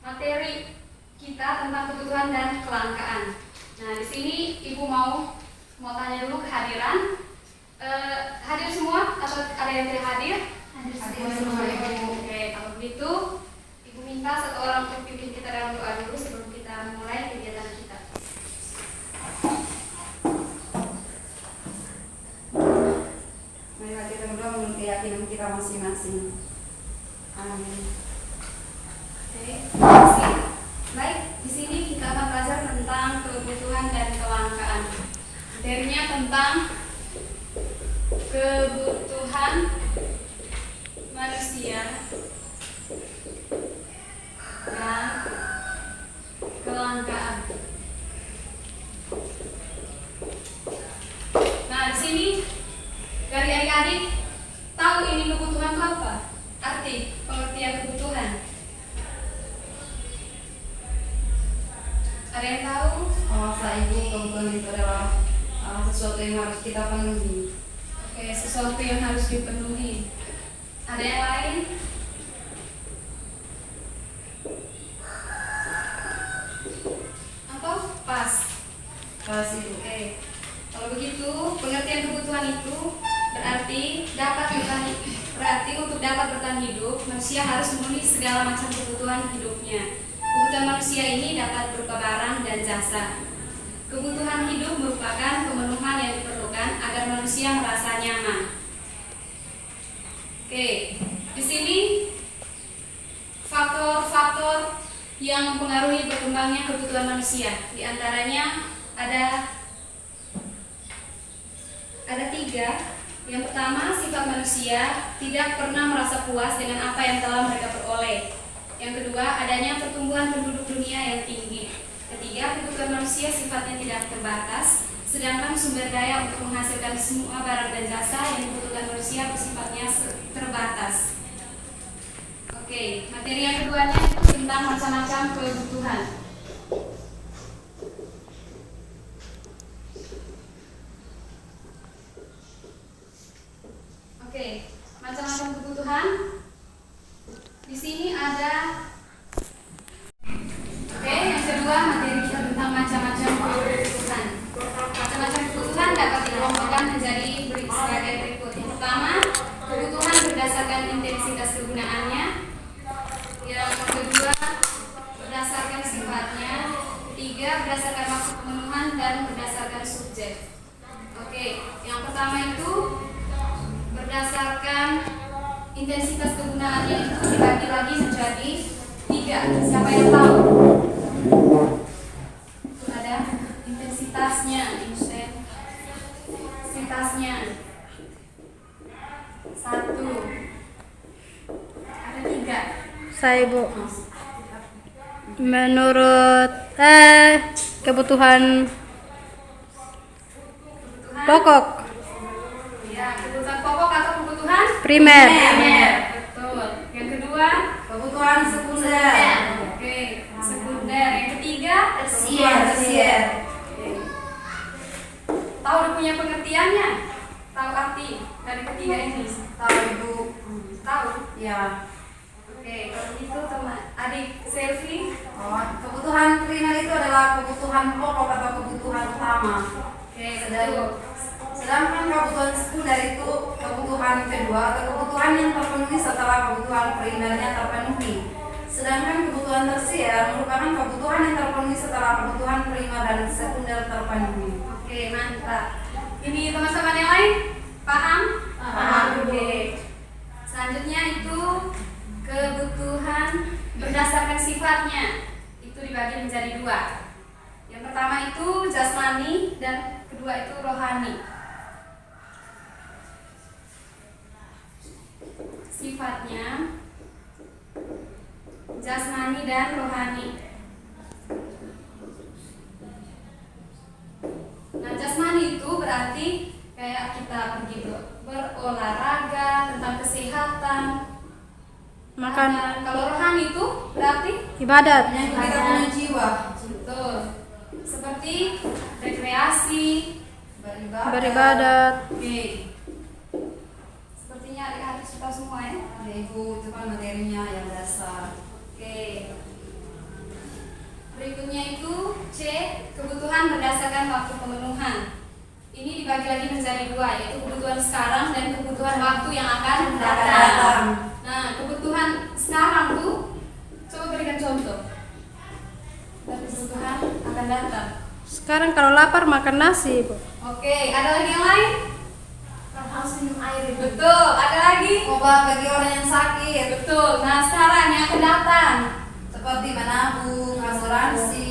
materi kita tentang kebutuhan dan kelangkaan. Nah, di sini Ibu mau tanya dulu kehadiran. Hadir semua atau ada yang tidak hadir? Hadir semua Ibu. Oke, kalau begitu Ibu minta satu orang untuk pimpin kita dalam doa dulu sebelum kita mulai kegiatan kita. Marilah kita berdoa menurut keyakinan kita masing-masing. Amin. Oke, terima kasih. Baik, di sini kita akan belajar tentang kebutuhan dan kelangkaan. Materinya tentang kebutuhan manusia dan kelangkaan. Nah, di sini dari adik-adik tahu ini kebutuhan itu apa? Arti pengertian kebutuhan. Ada yang tahu? Ibu, kebutuhan itu adalah sesuatu yang harus kita penuhi. Oke, sesuatu yang harus dipenuhi. Ada yang lain? Atau pas? Pas Ibu. Oke. Kalau begitu, pengertian kebutuhan itu berarti untuk dapat bertahan hidup, manusia harus memenuhi segala macam kebutuhan hidupnya. Kebutuhan manusia ini dapat berupa barang dan jasa. Kebutuhan hidup merupakan pemenuhan yang diperlukan agar manusia merasa nyaman. Oke, di sini faktor-faktor yang mempengaruhi berkembangnya kebutuhan manusia. Di antaranya ada 3. Yang pertama, sifat manusia tidak pernah merasa puas dengan apa yang telah mereka peroleh. Yang kedua, adanya pertumbuhan penduduk dunia yang tinggi. Ketiga, kebutuhan manusia sifatnya tidak terbatas, sedangkan sumber daya untuk menghasilkan semua barang dan jasa yang dibutuhkan manusia bersifatnya terbatas. Oke, materi yang keduanya itu tentang macam-macam kebutuhan. Oke, macam-macam kebutuhan. Di sini ada. Oke, yang kedua materi kita tentang macam-macam kebutuhan. Macam-macam kebutuhan dapat dikelompokkan menjadi sebagai berikut. Yang pertama, kebutuhan berdasarkan intensitas kegunaannya. Yang kedua, berdasarkan sifatnya. Ketiga, berdasarkan maksud pemenuhan dan berdasarkan subjek. Oke, yang pertama itu berdasarkan intensitas kegunaannya itu dibagi lagi menjadi 3. Siapa yang tahu? Itu ada intensitasnya. 1. Ada 3. Saya Ibu. Menurut kebutuhan pokok Ya, kebutuhan pokok atau kebutuhan primer. Betul. Yang kedua, Kebutuhan sekunder. oke, sekunder. Yang ketiga, Tersier. Oke. Tahu udah punya pengertiannya? Tahu arti dari ketiga ini? Tahu Ibu? Tahu? Ya. Oke, kalau gitu teman adik Selvi. Kebutuhan primer itu adalah kebutuhan pokok atau kebutuhan utama. Oke, betul. Sedangkan kebutuhan sekunder itu kebutuhan kedua atau kebutuhan yang terpenuhi setelah kebutuhan primernya terpenuhi. Sedangkan kebutuhan tersier merupakan kebutuhan yang terpenuhi setelah kebutuhan primer dan sekunder terpenuhi. Oke, mantap. Ini teman-teman yang lain paham? Paham. Oke. Selanjutnya itu kebutuhan berdasarkan sifatnya. Itu dibagi menjadi 2. Yang pertama itu jasmani dan kedua itu rohani. Sifatnya jasmani dan rohani. Nah, jasmani itu berarti kayak kita pergi berolahraga, tentang kesehatan, Makan. Kalau rohani itu berarti Ibadat. Yang kita punya jiwa. betul. Seperti rekreasi, Beribadat. Oke. Sepertinya adik-adik suka semua ya. Ya Ibu, itu kan materinya yang dasar. Oke. berdasarkan waktu pemenuhan. Ini dibagi lagi menjadi dua, yaitu kebutuhan sekarang dan kebutuhan waktu yang akan datang. Nah, kebutuhan sekarang tuh, coba berikan contoh. Dan kebutuhan akan datang. Sekarang kalau lapar makan nasi, Bu. Oke, ada lagi yang lain? Harus minum air. Betul, ada lagi? Obat bagi orang yang sakit. Betul. Nah, sekarang yang akan datang. Seperti menabung, asuransi,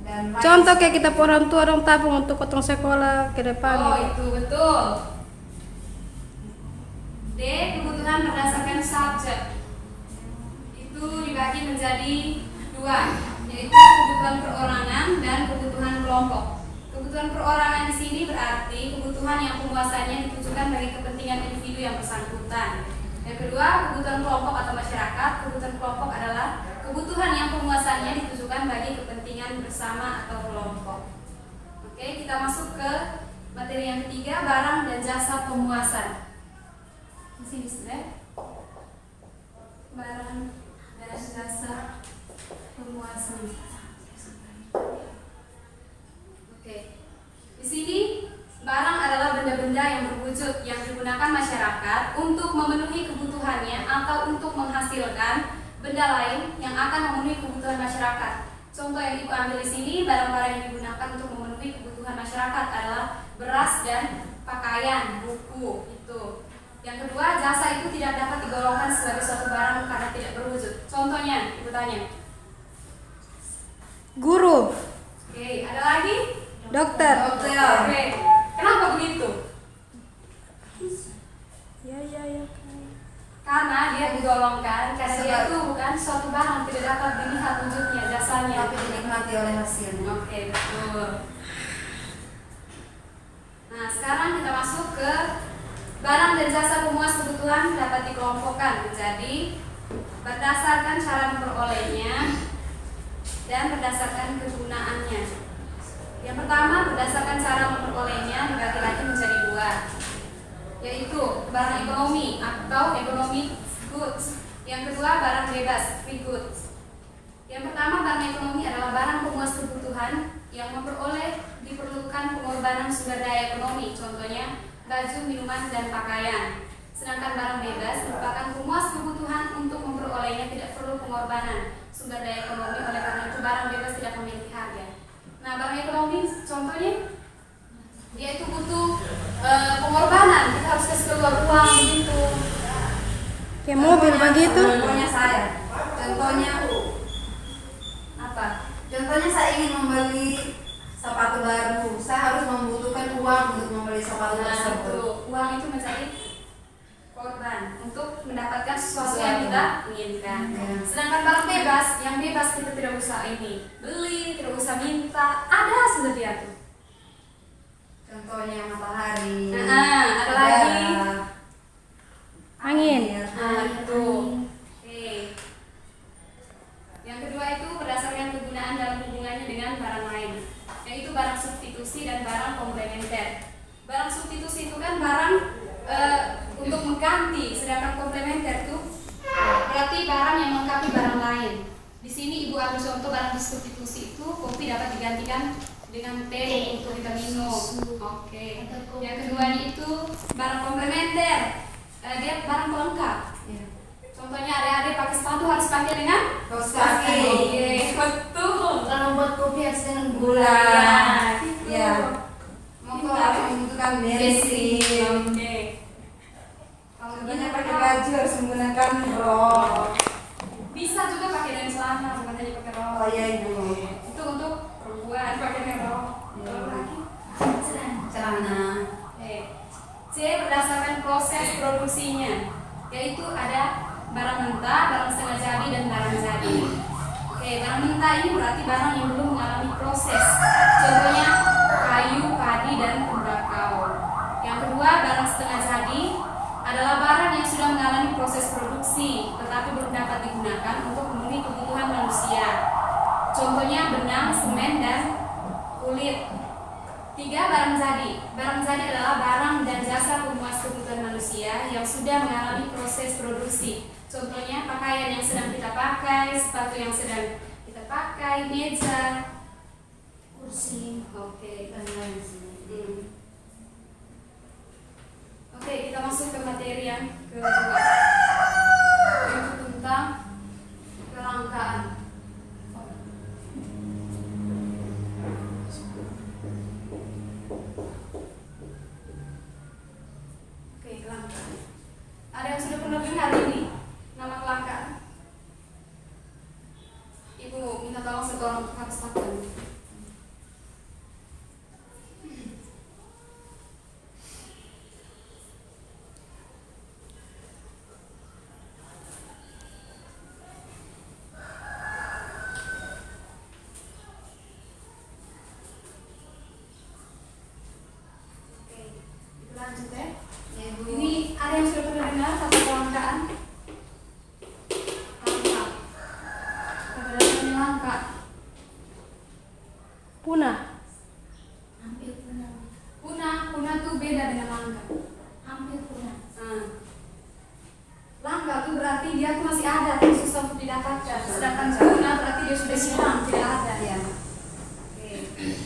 dan lain Contoh kayak kita orang tua dong tabung untuk potong sekolah ke depan. Oh, itu betul. D. Kebutuhan berdasarkan subjek. Itu dibagi menjadi dua, yaitu kebutuhan perorangan dan kebutuhan kelompok. Kebutuhan perorangan di sini berarti kebutuhan yang pemuasannya ditujukan bagi kepentingan individu yang bersangkutan. Yang kedua, kebutuhan kelompok atau masyarakat. Kebutuhan kelompok adalah kebutuhan yang pemuasannya ditujukan bagi kepentingan bersama atau kelompok. Oke, kita masuk ke materi yang ketiga, barang dan jasa pemuasan. Di sini sudah. Barang dan jasa pemuasan. Oke. Di sini barang adalah benda-benda yang berwujud yang digunakan masyarakat untuk memenuhi kebutuhannya atau untuk menghasilkan benda lain yang akan memenuhi kebutuhan masyarakat. Contoh yang Ibu ambil di sini, barang-barang yang digunakan untuk memenuhi kebutuhan masyarakat adalah beras dan pakaian, buku itu. Yang kedua, jasa itu tidak dapat digolongkan sebagai suatu barang karena tidak berwujud. Contohnya, Ibu tanya. Guru, Oke, ada lagi? dokter. Oke, kenapa begitu? Ya. Karena dia digolongkan, karena dia itu bukan suatu barang, tidak dapat dilihat wujudnya, jasanya. tapi dinikmati oleh hasilnya. Oke, betul. Nah, sekarang kita masuk ke barang dan jasa pemuas kebutuhan dapat dikelompokkan menjadi berdasarkan cara memperolehnya dan berdasarkan kegunaannya. Yang pertama, berdasarkan cara memperolehnya dibagi lagi menjadi dua, yaitu barang ekonomi atau economic goods. Yang kedua, barang bebas, free goods. Yang pertama, barang ekonomi adalah barang pemuas kebutuhan yang memperoleh diperlukan pengorbanan sumber daya ekonomi, contohnya baju, minuman, dan pakaian. Sedangkan barang bebas merupakan pemuas kebutuhan untuk memperolehnya tidak perlu pengorbanan sumber daya ekonomi, oleh karena itu barang bebas tidak memiliki harga. Nah, barang ekonomi contohnya dia itu butuh pengorbanan, kita harus kasih keluar uang begitu. Kayak mobil begitu. Contohnya saya. Contohnya Apa? Contohnya saya ingin membeli sepatu baru. Saya harus membutuhkan uang untuk membeli sepatu Nah, itu tersebut. uang itu menjadi korban untuk mendapatkan sesuatu yang kita inginkan. Sedangkan barang bebas, yang bebas kita tidak usah ini beli, tidak usah minta, ada sebenarnya tuh. Contohnya matahari. Nah, ada lagi. Angin. Nah, itu. Oke. Yang kedua itu berdasarkan kegunaan dalam hubungannya dengan barang lain, yaitu barang substitusi dan barang komplementer. Barang substitusi itu kan barang untuk mengganti, sedangkan komplementer itu berarti barang yang melengkapi barang lain. Di sini Ibu ambil contoh barang substitusi itu kopi dapat digantikan dengan teh untuk kita minum. Oke. Yang keduanya itu barang komplementer. Dia barang pelengkap. Ya. Contohnya adik-adik pakai sepatu harus pakai dengan Kaos kaki. Oke, betul. Kalau buat kopi harus dengan Gula. gula. Gitu. Ya. Motor harus membutuhkan bensin. Oke. Kalau banyak pakai baju harus menggunakan rok. Bisa juga pakai dengan celana, bukan hanya pakai rok. Oh iya ibu. Itu untuk perempuan pakai dengan rok. Kalau laki Celana. Oke. C berdasarkan proses produksinya, yaitu ada barang mentah, barang setengah jadi, dan barang jadi. Oke, barang mentah ini berarti barang yang belum mengalami proses. Contohnya kayu, padi, dan tembakau. Yang kedua, barang setengah jadi adalah barang yang sudah mengalami proses produksi, tetapi belum dapat digunakan untuk memenuhi kebutuhan manusia. Contohnya benang, semen, dan kulit. Tiga, barang jadi. Barang jadi adalah barang dan jasa pemuas kebutuhan manusia yang sudah mengalami proses produksi. Contohnya pakaian yang sedang kita pakai, sepatu yang sedang kita pakai, meja, Pusing. Oke. dan lain sebagainya. Oke, kita masuk ke materi yang kedua, yaitu tentang kelangkaan. Oke, kelangkaan. Ada yang sudah pernah dengar ini nama kelangkaan? Ibu minta tolong satu orang untuk hapus papan. Oke, kita lanjut ya. Ya, Bu. Ini ada yang sudah pernah dengar kata kelangkaan? Langka. Keberadaannya langka. Punah. Hampir punah. Punah tuh beda dengan langka. Hampir punah. Langka tuh berarti dia tuh masih ada tapi susah untuk didapatkan. Sedangkan punah berarti dia sudah hilang, tidak ada. Ya. Oke.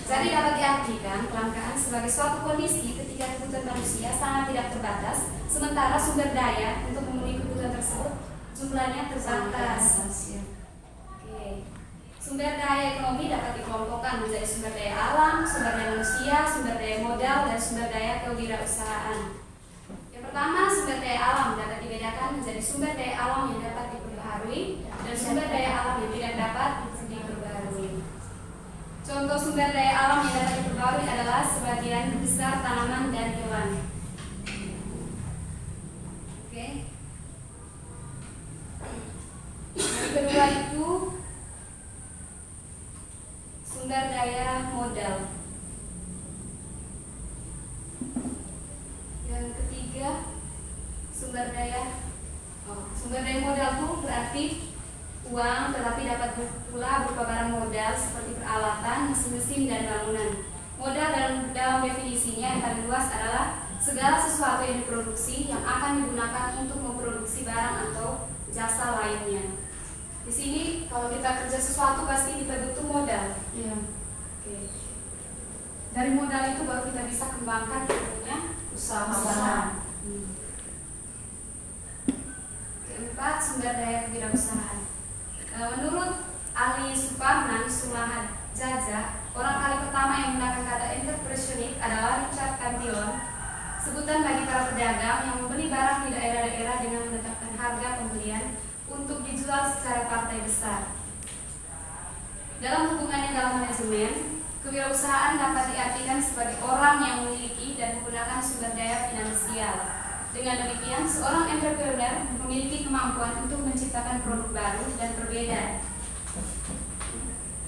Jadi dapat diartikan kelangkaan sebagai suatu kondisi ketika kebutuhan manusia sangat tidak terbatas, sementara sumber daya untuk memenuhi kebutuhan tersebut jumlahnya terbatas. Ya. Oke. Sumber daya ekonomi dapat dikelompokkan menjadi sumber daya alam, sumber daya manusia, sumber daya modal, dan sumber daya kewirausahaan. Yang pertama, sumber daya alam dapat dibedakan menjadi sumber daya alam yang dapat diperbaharui dan sumber daya alam yang tidak dapat diperbaharui. Contoh sumber daya alam yang dapat diperbaharui adalah sebagian besar tanaman dan hewan. Oke. Yang kedua itu sumber daya modal. Yang ketiga sumber daya modal itu berarti uang, tetapi dapat pula berupa barang modal seperti peralatan, mesin-mesin, dan bangunan. Modal dalam definisinya yang paling luas adalah segala sesuatu yang diproduksi yang akan digunakan untuk memproduksi barang atau jasa lainnya. Di sini kalau kita kerja sesuatu pasti kita butuh modal. Iya. Oke. Dari modal itu baru kita bisa kembangkan kita punya Usaha. Keempat, sumber daya kewirausahaan. Menurut ahli Suparman Sulahajajah, orang kali pertama yang menggunakan kata entrepreneurship adalah Richard Cantillon. Sebutan bagi para pedagang yang membeli barang di daerah-daerah dengan menetapkan harga pembelian untuk dijual secara partai besar. Dalam hubungannya dalam manajemen, kewirausahaan dapat diartikan sebagai orang yang memiliki dan menggunakan sumber daya finansial. Dengan demikian, seorang entrepreneur memiliki kemampuan untuk menciptakan produk baru dan berbeda.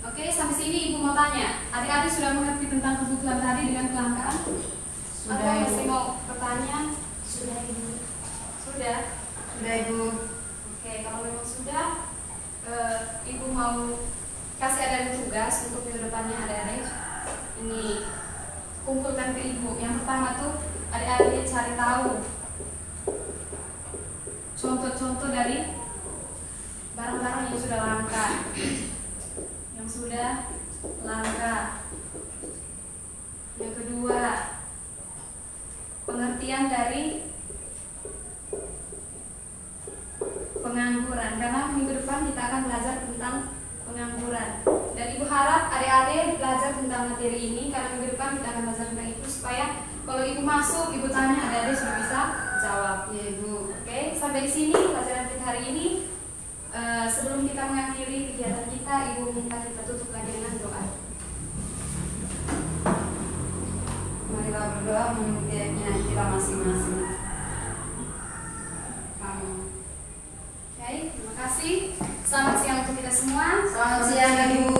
Oke, sampai sini Ibu mau tanya, adik-adik sudah mengerti tentang kebutuhan tadi dengan kelangkaan? Atau masih mau bertanya? Sudah, Ibu. Sudah? Sudah, Ibu. Oke, kalau memang sudah, Ibu mau kasih adik tugas untuk minggu depannya adik-adik. Ini kumpulkan ke Ibu. Yang pertama tuh adik-adik cari tahu contoh-contoh dari barang-barang yang sudah langka. Yang sudah langka. Yang kedua, pengertian dari pengangguran, karena minggu depan kita akan belajar tentang pengangguran. Dan Ibu harap adik-adik belajar tentang materi ini karena minggu depan kita akan belajar tentang itu supaya kalau Ibu masuk, Ibu tanya, adik-adik sudah bisa jawab. Ya, Ibu. Oke, sampai di sini pelajaran kita hari ini. Sebelum kita mengakhiri kegiatan kita, Ibu minta kita tutup lagi dengan doa. Marilah berdoa menurut keyakinan kita masing-masing. Amin. Oke, terima kasih. Selamat siang untuk kita semua. Selamat siang, Ibu.